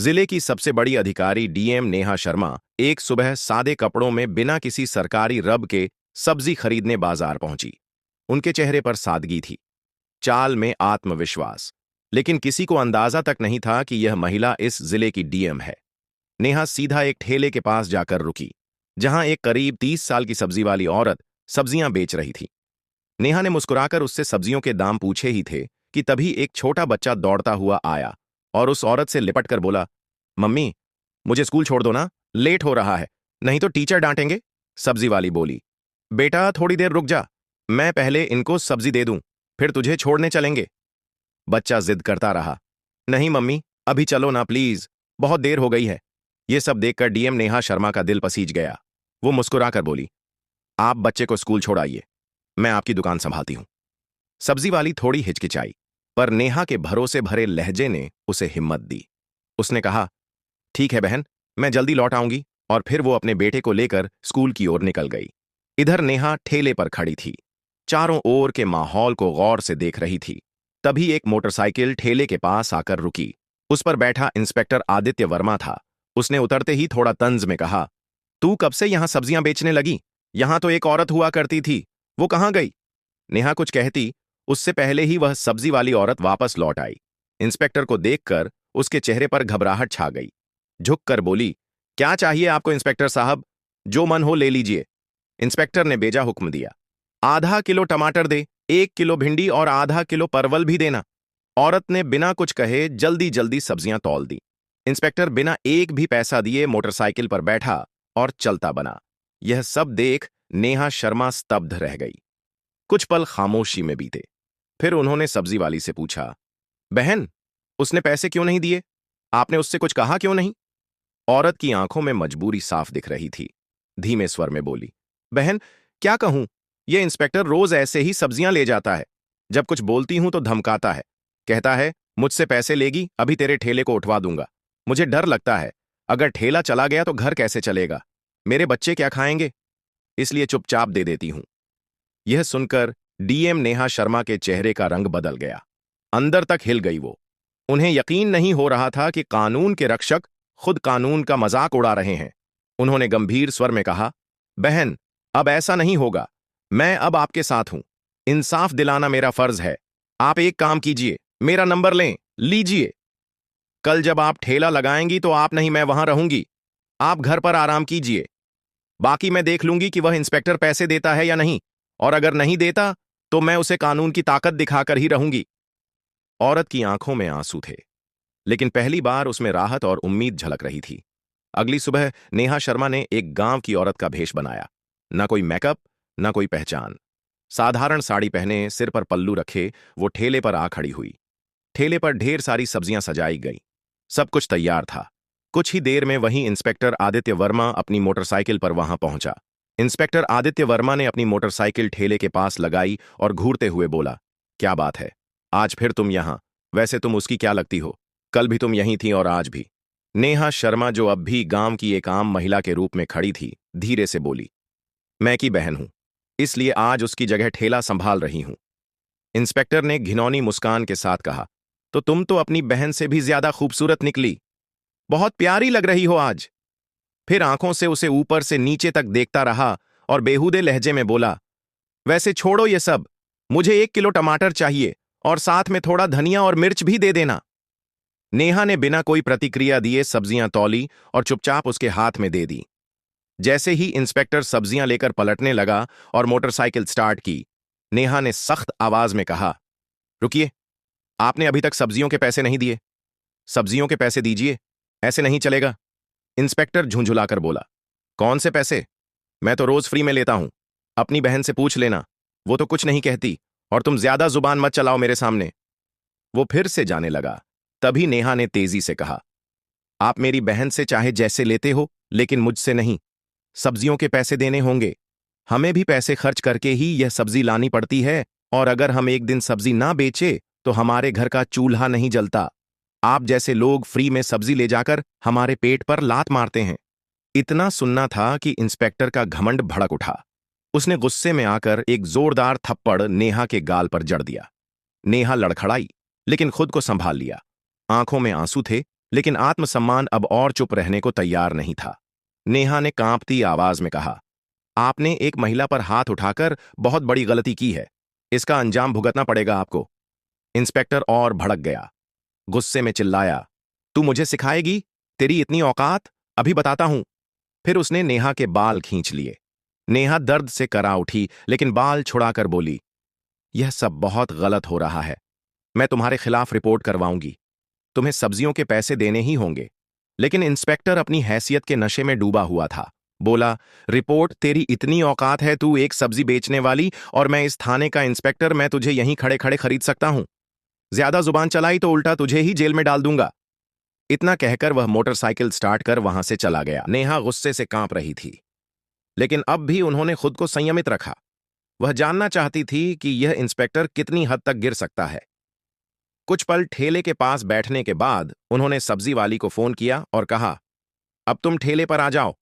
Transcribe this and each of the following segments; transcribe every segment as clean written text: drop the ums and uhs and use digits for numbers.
जिले की सबसे बड़ी अधिकारी डीएम नेहा शर्मा एक सुबह सादे कपड़ों में बिना किसी सरकारी रब के सब्जी खरीदने बाजार पहुंची। उनके चेहरे पर सादगी थी, चाल में आत्मविश्वास, लेकिन किसी को अंदाजा तक नहीं था कि यह महिला इस जिले की डीएम है। नेहा सीधा एक ठेले के पास जाकर रुकी, जहां एक करीब 30 साल की सब्जी वाली औरत सब्जियां बेच रही थी। नेहा ने मुस्कुराकर उससे सब्जियों के दाम पूछे ही थे कि तभी एक छोटा बच्चा दौड़ता हुआ आया और उस औरत से लिपट कर बोला, मम्मी, मुझे स्कूल छोड़ दो ना, लेट हो रहा है, नहीं तो टीचर डांटेंगे। सब्जी वाली बोली, बेटा थोड़ी देर रुक जा, मैं पहले इनको सब्जी दे दूं, फिर तुझे छोड़ने चलेंगे। बच्चा जिद करता रहा, नहीं मम्मी, अभी चलो ना प्लीज, बहुत देर हो गई है। यह सब देखकर डीएम नेहा शर्मा का दिल पसीज गया। वो मुस्कुराकर बोली, आप बच्चे को स्कूल छोड़ाइए, मैं आपकी दुकान संभालती हूं। सब्जी वाली थोड़ी हिचकिचाई, पर नेहा के भरोसे भरे लहजे ने उसे हिम्मत दी। उसने कहा, ठीक है बहन, मैं जल्दी लौट आऊंगी, और फिर वो अपने बेटे को लेकर स्कूल की ओर निकल गई। इधर नेहा ठेले पर खड़ी थी, चारों ओर के माहौल को गौर से देख रही थी। तभी एक मोटरसाइकिल ठेले के पास आकर रुकी। उस पर बैठा इंस्पेक्टर आदित्य वर्मा था। उसने उतरते ही थोड़ा तंज में कहा, तू कब से यहां सब्जियां बेचने लगी? यहां तो एक औरत हुआ करती थी, वो कहां गई? नेहा कुछ कहती, उससे पहले ही वह सब्जी वाली औरत वापस लौट आई। इंस्पेक्टर को देखकर उसके चेहरे पर घबराहट छा गई। झुककर बोली, क्या चाहिए आपको इंस्पेक्टर साहब? जो मन हो ले लीजिए। इंस्पेक्टर ने बेजा हुक्म दिया, आधा किलो टमाटर दे, 1 किलो भिंडी और आधा किलो परवल भी देना। औरत ने बिना कुछ कहे जल्दी जल्दी सब्जियां तौल दी। इंस्पेक्टर बिना एक भी पैसा दिए मोटरसाइकिल पर बैठा और चलता बना। यह सब देख नेहा शर्मा स्तब्ध रह गई। कुछ पल खामोशी में बीते। फिर उन्होंने सब्जी वाली से पूछा, बहन, उसने पैसे क्यों नहीं दिए? आपने उससे कुछ कहा क्यों नहीं? औरत की आंखों में मजबूरी साफ दिख रही थी। धीमे स्वर में बोली, बहन, क्या कहूं, यह इंस्पेक्टर रोज ऐसे ही सब्जियां ले जाता है। जब कुछ बोलती हूं तो धमकाता है, कहता है मुझसे पैसे लेगी, अभी तेरे ठेले को उठवा दूंगा। मुझे डर लगता है, अगर ठेला चला गया तो घर कैसे चलेगा? मेरे बच्चे क्या खाएंगे? इसलिए चुपचाप दे देती हूं। यह सुनकर डीएम नेहा शर्मा के चेहरे का रंग बदल गया। अंदर तक हिल गई वो। उन्हें यकीन नहीं हो रहा था कि कानून के रक्षक खुद कानून का मजाक उड़ा रहे हैं। उन्होंने गंभीर स्वर में कहा, बहन, अब ऐसा नहीं होगा। मैं अब आपके साथ हूं। इंसाफ दिलाना मेरा फर्ज है। आप एक काम कीजिए, मेरा नंबर लें, लीजिए। कल जब आप ठेला लगाएंगी तो आप नहीं, मैं वहां रहूंगी। आप घर पर आराम कीजिए। बाकी मैं देख लूंगी कि वह इंस्पेक्टर पैसे देता है या नहीं, और अगर नहीं देता तो मैं उसे कानून की ताकत दिखाकर ही रहूंगी। औरत की आंखों में आंसू थे, लेकिन पहली बार उसमें राहत और उम्मीद झलक रही थी। अगली सुबह नेहा शर्मा ने एक गांव की औरत का भेष बनाया। ना कोई मेकअप, ना कोई पहचान। साधारण साड़ी पहने, सिर पर पल्लू रखे, वो ठेले पर आ खड़ी हुई। ठेले पर ढेर सारी सब्जियां सजाई गई। सब कुछ तैयार था। कुछ ही देर में वहीं इंस्पेक्टर आदित्य वर्मा अपनी मोटरसाइकिल पर वहां पहुंचा। इंस्पेक्टर आदित्य वर्मा ने अपनी मोटरसाइकिल ठेले के पास लगाई और घूरते हुए बोला, क्या बात है, आज फिर तुम यहां? वैसे तुम उसकी क्या लगती हो? कल भी तुम यहीं थी और आज भी। नेहा शर्मा, जो अब भी गांव की एक आम महिला के रूप में खड़ी थी, धीरे से बोली, मैं की बहन हूं, इसलिए आज उसकी जगह ठेला संभाल रही हूं। इंस्पेक्टर ने घिनौनी मुस्कान के साथ कहा, तो तुम तो अपनी बहन से भी ज्यादा खूबसूरत निकली। बहुत प्यारी लग रही हो आज। फिर आंखों से उसे ऊपर से नीचे तक देखता रहा और बेहूदे लहजे में बोला, वैसे छोड़ो ये सब, मुझे 1 किलो टमाटर चाहिए और साथ में थोड़ा धनिया और मिर्च भी दे देना। नेहा ने बिना कोई प्रतिक्रिया दिए सब्जियां तौली और चुपचाप उसके हाथ में दे दी। जैसे ही इंस्पेक्टर सब्जियां लेकर पलटने लगा और मोटरसाइकिल स्टार्ट की, नेहा ने सख्त आवाज में कहा, रुकिए, आपने अभी तक सब्जियों के पैसे नहीं दिए। सब्जियों के पैसे दीजिए, ऐसे नहीं चलेगा। इंस्पेक्टर झुंझुलाकर बोला, कौन से पैसे? मैं तो रोज फ्री में लेता हूं। अपनी बहन से पूछ लेना, वो तो कुछ नहीं कहती, और तुम ज्यादा जुबान मत चलाओ मेरे सामने। वो फिर से जाने लगा। तभी नेहा ने तेजी से कहा, आप मेरी बहन से चाहे जैसे लेते हो, लेकिन मुझसे नहीं। सब्जियों के पैसे देने होंगे। हमें भी पैसे खर्च करके ही यह सब्जी लानी पड़ती है, और अगर हम एक दिन सब्जी ना बेचे तो हमारे घर का चूल्हा नहीं जलता। आप जैसे लोग फ्री में सब्जी ले जाकर हमारे पेट पर लात मारते हैं। इतना सुनना था कि इंस्पेक्टर का घमंड भड़क उठा। उसने गुस्से में आकर एक जोरदार थप्पड़ नेहा के गाल पर जड़ दिया। नेहा लड़खड़ाई, लेकिन खुद को संभाल लिया। आंखों में आंसू थे, लेकिन आत्मसम्मान अब और चुप रहने को तैयार नहीं था। नेहा ने कांपती आवाज में कहा, आपने एक महिला पर हाथ उठाकर बहुत बड़ी गलती की है। इसका अंजाम भुगतना पड़ेगा आपको। इंस्पेक्टर और भड़क गया। गुस्से में चिल्लाया, तू मुझे सिखाएगी? तेरी इतनी औकात? अभी बताता हूं। फिर उसने नेहा के बाल खींच लिए। नेहा दर्द से करा उठी, लेकिन बाल छुड़ाकर बोली, यह सब बहुत गलत हो रहा है। मैं तुम्हारे खिलाफ रिपोर्ट करवाऊंगी। तुम्हें सब्जियों के पैसे देने ही होंगे। लेकिन इंस्पेक्टर अपनी हैसियत के नशे में डूबा हुआ था। बोला, रिपोर्ट? तेरी इतनी औकात है? तू एक सब्जी बेचने वाली और मैं इस थाने का इंस्पेक्टर, मैं तुझे यहीं खड़े खड़े खरीद सकता हूं। ज्यादा जुबान चलाई तो उल्टा तुझे ही जेल में डाल दूंगा। इतना कहकर वह मोटरसाइकिल स्टार्ट कर वहां से चला गया। नेहा गुस्से से कांप रही थी, लेकिन अब भी उन्होंने खुद को संयमित रखा। वह जानना चाहती थी कि यह इंस्पेक्टर कितनी हद तक गिर सकता है। कुछ पल ठेले के पास बैठने के बाद उन्होंने सब्जी वाली को फोन किया और कहा, अब तुम ठेले पर आ जाओ।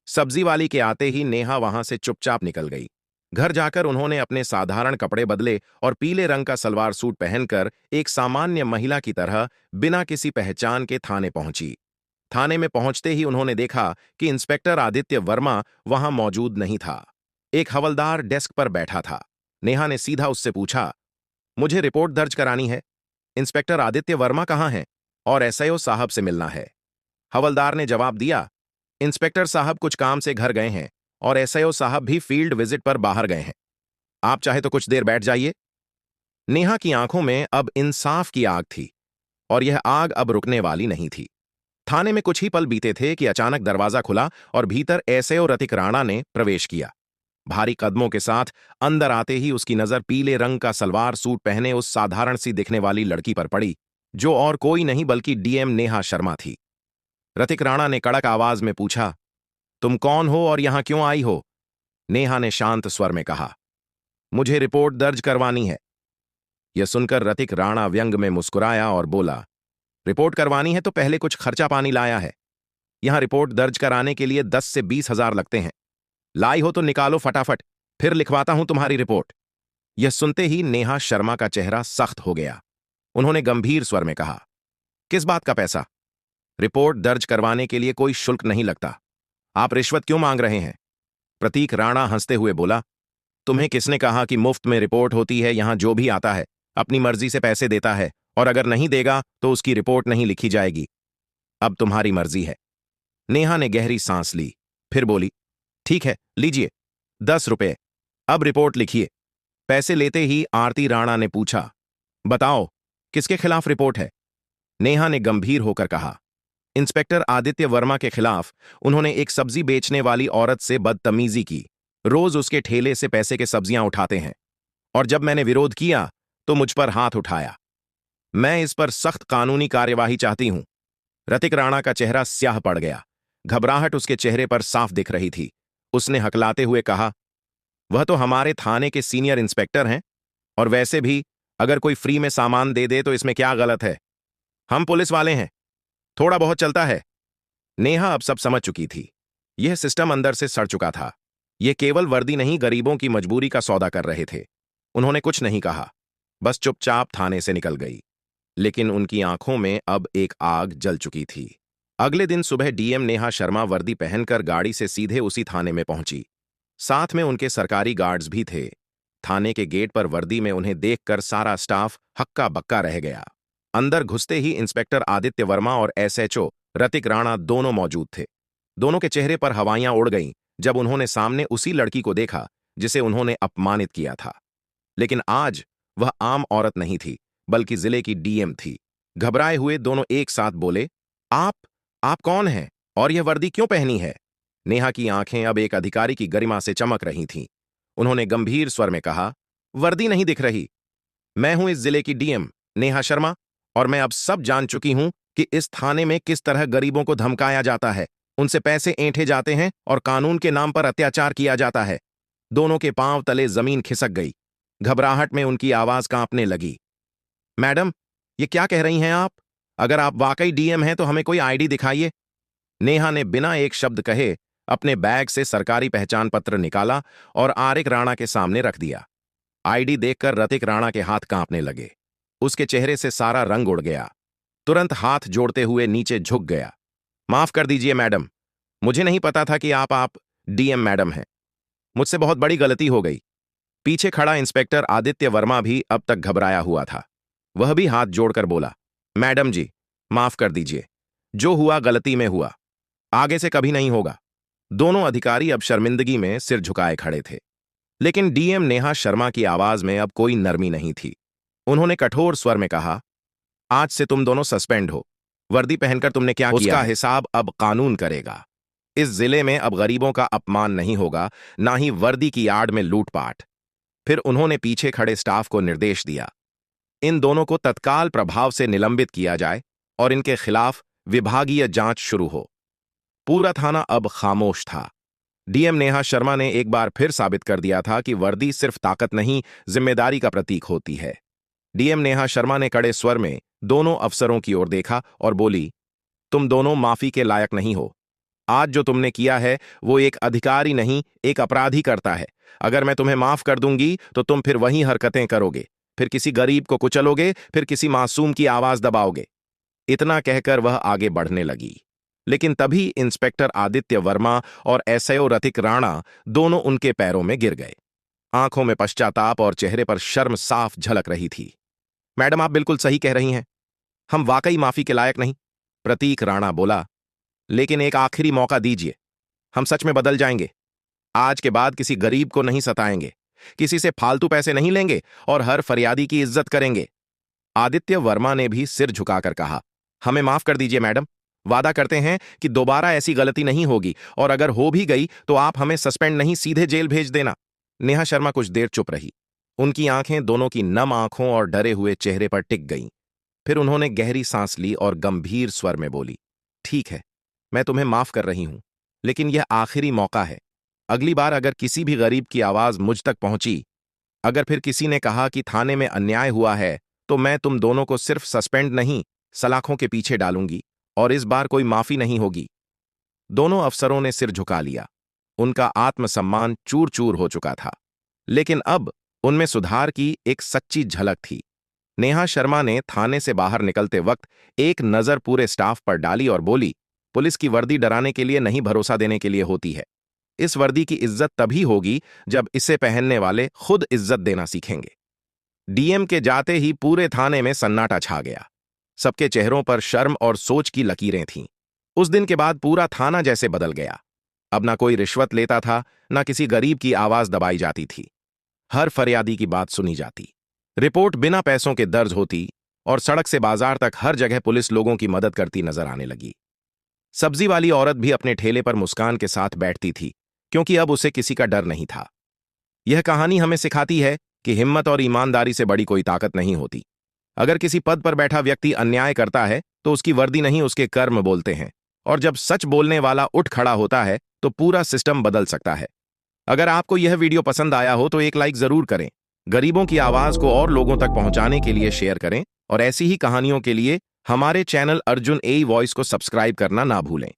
सब्जी वाली के आते ही नेहा वहां से चुपचाप निकल गई। घर जाकर उन्होंने अपने साधारण कपड़े बदले और पीले रंग का सलवार सूट पहनकर एक सामान्य महिला की तरह बिना किसी पहचान के थाने पहुंची। थाने में पहुंचते ही उन्होंने देखा कि इंस्पेक्टर आदित्य वर्मा वहां मौजूद नहीं था। एक हवलदार डेस्क पर बैठा था। नेहा ने सीधा उससे पूछा, मुझे रिपोर्ट दर्ज करानी है। इंस्पेक्टर आदित्य वर्मा कहाँ हैं? और एसआईओ साहब से मिलना है। हवलदार ने जवाब दिया, इंस्पेक्टर साहब कुछ काम से घर गए हैं और एसआईओ साहब भी फील्ड विजिट पर बाहर गए हैं। आप चाहे तो कुछ देर बैठ जाइए। नेहा की आंखों में अब इंसाफ की आग थी और यह आग अब रुकने वाली नहीं थी। थाने में कुछ ही पल बीते थे कि अचानक दरवाजा खुला और भीतर एसआईओ रतिक राणा ने प्रवेश किया। भारी कदमों के साथ अंदर आते ही उसकी नजर पीले रंग का सलवार सूट पहने उस साधारण सी दिखने वाली लड़की पर पड़ी, जो और कोई नहीं बल्कि डीएम नेहा शर्मा थी। रतिक राणा ने कड़क आवाज में पूछा, तुम कौन हो और यहां क्यों आई हो? नेहा ने शांत स्वर में कहा, मुझे रिपोर्ट दर्ज करवानी है। यह सुनकर रतिक राणा व्यंग में मुस्कुराया और बोला, रिपोर्ट करवानी है तो पहले कुछ खर्चा पानी लाया है। यहां रिपोर्ट दर्ज कराने के लिए 10 से 20 हजार लगते हैं। लाई हो तो निकालो फटाफट, फिर लिखवाता हूं तुम्हारी रिपोर्ट। यह सुनते ही नेहा शर्मा का चेहरा सख्त हो गया। उन्होंने गंभीर स्वर में कहा, किस बात का पैसा? रिपोर्ट दर्ज करवाने के लिए कोई शुल्क नहीं लगता। आप रिश्वत क्यों मांग रहे हैं? प्रतीक राणा हंसते हुए बोला, तुम्हें किसने कहा कि मुफ्त में रिपोर्ट होती है? यहां जो भी आता है अपनी मर्जी से पैसे देता है, और अगर नहीं देगा तो उसकी रिपोर्ट नहीं लिखी जाएगी। अब तुम्हारी मर्जी है। नेहा ने गहरी सांस ली, फिर बोली, ठीक है, लीजिए 10 रुपए। अब रिपोर्ट लिखिए। पैसे लेते ही आरती राणा ने पूछा, बताओ किसके खिलाफ रिपोर्ट है? नेहा ने गंभीर होकर कहा, इंस्पेक्टर आदित्य वर्मा के खिलाफ। उन्होंने एक सब्जी बेचने वाली औरत से बदतमीजी की। रोज उसके ठेले से पैसे के सब्जियां उठाते हैं, और जब मैंने विरोध किया तो मुझ पर हाथ उठाया। मैं इस पर सख्त कानूनी कार्यवाही चाहती हूं। रतिक राणा का चेहरा स्याह पड़ गया। घबराहट उसके चेहरे पर साफ दिख रही थी। उसने हकलाते हुए कहा, वह तो हमारे थाने के सीनियर इंस्पेक्टर हैं, और वैसे भी अगर कोई फ्री में सामान दे दे तो इसमें क्या गलत है? हम पुलिस वाले हैं, थोड़ा बहुत चलता है। नेहा अब सब समझ चुकी थी। यह सिस्टम अंदर से सड़ चुका था। यह केवल वर्दी नहीं, गरीबों की मजबूरी का सौदा कर रहे थे। उन्होंने कुछ नहीं कहा, बस चुपचाप थाने से निकल गई। लेकिन उनकी आंखों में अब एक आग जल चुकी थी। अगले दिन सुबह डीएम नेहा शर्मा वर्दी पहनकर गाड़ी से सीधे उसी थाने में पहुंची। साथ में उनके सरकारी गार्ड्स भी थे। थाने के गेट पर वर्दी में उन्हें देखकर सारा स्टाफ हक्का बक्का रह गया। अंदर घुसते ही इंस्पेक्टर आदित्य वर्मा और एसएचओ रतिक राणा दोनों मौजूद थे। दोनों के चेहरे पर हवाइयां उड़ गईं जब उन्होंने सामने उसी लड़की को देखा जिसे उन्होंने अपमानित किया था। लेकिन आज वह आम औरत नहीं थी, बल्कि जिले की डीएम थी। घबराए हुए दोनों एक साथ बोले, आप कौन हैं और यह वर्दी क्यों पहनी है? नेहा की आंखें अब एक अधिकारी की गरिमा से चमक रही थीं। उन्होंने गंभीर स्वर में कहा, वर्दी नहीं दिख रही? मैं हूं इस जिले की डीएम नेहा शर्मा, और मैं अब सब जान चुकी हूं कि इस थाने में किस तरह गरीबों को धमकाया जाता है, उनसे पैसे ऐंठे जाते हैं और कानून के नाम पर अत्याचार किया जाता है। दोनों के पांव तले जमीन खिसक गई। घबराहट में उनकी आवाज कांपने लगी। मैडम, ये क्या कह रही हैं आप? अगर आप वाकई डीएम हैं तो हमें कोई आईडी दिखाइए। नेहा ने बिना एक शब्द कहे अपने बैग से सरकारी पहचान पत्र निकाला और आरिक राणा के सामने रख दिया। आईडी देखकर रतिक राणा के हाथ कांपने लगे। उसके चेहरे से सारा रंग उड़ गया। तुरंत हाथ जोड़ते हुए नीचे झुक गया। माफ कर दीजिए मैडम, मुझे नहीं पता था कि आप डीएम मैडम हैं। मुझसे बहुत बड़ी गलती हो गई। पीछे खड़ा इंस्पेक्टर आदित्य वर्मा भी अब तक घबराया हुआ था। वह भी हाथ जोड़कर बोला, मैडम जी, माफ कर दीजिए। जो हुआ गलती में हुआ, आगे से कभी नहीं होगा। दोनों अधिकारी अब शर्मिंदगी में सिर झुकाए खड़े थे। लेकिन डीएम नेहा शर्मा की आवाज में अब कोई नरमी नहीं थी। उन्होंने कठोर स्वर में कहा, आज से तुम दोनों सस्पेंड हो। वर्दी पहनकर तुमने क्या किया उसका हिसाब अब कानून करेगा। इस जिले में अब गरीबों का अपमान नहीं होगा, ना ही वर्दी की आड़ में लूटपाट। फिर उन्होंने पीछे खड़े स्टाफ को निर्देश दिया, इन दोनों को तत्काल प्रभाव से निलंबित किया जाए और इनके खिलाफ विभागीय जांच शुरू हो। पूरा थाना अब खामोश था। डीएम नेहा शर्मा ने एक बार फिर साबित कर दिया था कि वर्दी सिर्फ ताकत नहीं, जिम्मेदारी का प्रतीक होती है। डीएम नेहा शर्मा ने कड़े स्वर में दोनों अफसरों की ओर देखा और बोली, तुम दोनों माफी के लायक नहीं हो। आज जो तुमने किया है वो एक अधिकारी नहीं, एक अपराधी करता है। अगर मैं तुम्हें माफ कर दूंगी तो तुम फिर वही हरकतें करोगे, फिर किसी गरीब को कुचलोगे, फिर किसी मासूम की आवाज दबाओगे। इतना कहकर वह आगे बढ़ने लगी, लेकिन तभी इंस्पेक्टर आदित्य वर्मा और एसआईओ रतिक राणा दोनों उनके पैरों में गिर गए। आंखों में पश्चाताप और चेहरे पर शर्म साफ झलक रही थी। मैडम, आप बिल्कुल सही कह रही हैं, हम वाकई माफी के लायक नहीं। प्रतीक राणा बोला, लेकिन एक आखिरी मौका दीजिए, हम सच में बदल जाएंगे। आज के बाद किसी गरीब को नहीं सताएंगे, किसी से फालतू पैसे नहीं लेंगे और हर फरियादी की इज्जत करेंगे। आदित्य वर्मा ने भी सिर झुकाकर कहा, हमें माफ कर दीजिए मैडम, वादा करते हैं कि दोबारा ऐसी गलती नहीं होगी, और अगर हो भी गई तो आप हमें सस्पेंड नहीं, सीधे जेल भेज देना। नेहा शर्मा कुछ देर चुप रही। उनकी आंखें दोनों की नम आंखों और डरे हुए चेहरे पर टिक गईं। फिर उन्होंने गहरी सांस ली और गंभीर स्वर में बोली, ठीक है, मैं तुम्हें माफ कर रही हूं, लेकिन यह आखिरी मौका है। अगली बार अगर किसी भी गरीब की आवाज मुझ तक पहुंची, अगर फिर किसी ने कहा कि थाने में अन्याय हुआ है, तो मैं तुम दोनों को सिर्फ सस्पेंड नहीं, सलाखों के पीछे डालूंगी, और इस बार कोई माफी नहीं होगी। दोनों अफसरों ने सिर झुका लिया। उनका आत्मसम्मान चूर चूर हो चुका था, लेकिन अब उनमें सुधार की एक सच्ची झलक थी। नेहा शर्मा ने थाने से बाहर निकलते वक्त एक नजर पूरे स्टाफ पर डाली और बोली, पुलिस की वर्दी डराने के लिए नहीं, भरोसा देने के लिए होती है। इस वर्दी की इज्जत तभी होगी जब इसे पहनने वाले खुद इज्जत देना सीखेंगे। डीएम के जाते ही पूरे थाने में सन्नाटा छा गया। सबके चेहरों पर शर्म और सोच की लकीरें थीं। उस दिन के बाद पूरा थाना जैसे बदल गया। अब ना कोई रिश्वत लेता था, ना किसी गरीब की आवाज दबाई जाती थी। हर फरियादी की बात सुनी जाती, रिपोर्ट बिना पैसों के दर्ज होती, और सड़क से बाजार तक हर जगह पुलिस लोगों की मदद करती नजर आने लगी। सब्जी वाली औरत भी अपने ठेले पर मुस्कान के साथ बैठती थी, क्योंकि अब उसे किसी का डर नहीं था। यह कहानी हमें सिखाती है कि हिम्मत और ईमानदारी से बड़ी कोई ताकत नहीं होती। अगर किसी पद पर बैठा व्यक्ति अन्याय करता है तो उसकी वर्दी नहीं, उसके कर्म बोलते हैं, और जब सच बोलने वाला उठ खड़ा होता है तो पूरा सिस्टम बदल सकता है। अगर आपको यह वीडियो पसंद आया हो तो एक लाइक जरूर करें। गरीबों की आवाज को और लोगों तक पहुंचाने के लिए शेयर करें, और ऐसी ही कहानियों के लिए हमारे चैनल अर्जुन ए वॉइस को सब्सक्राइब करना ना भूलें।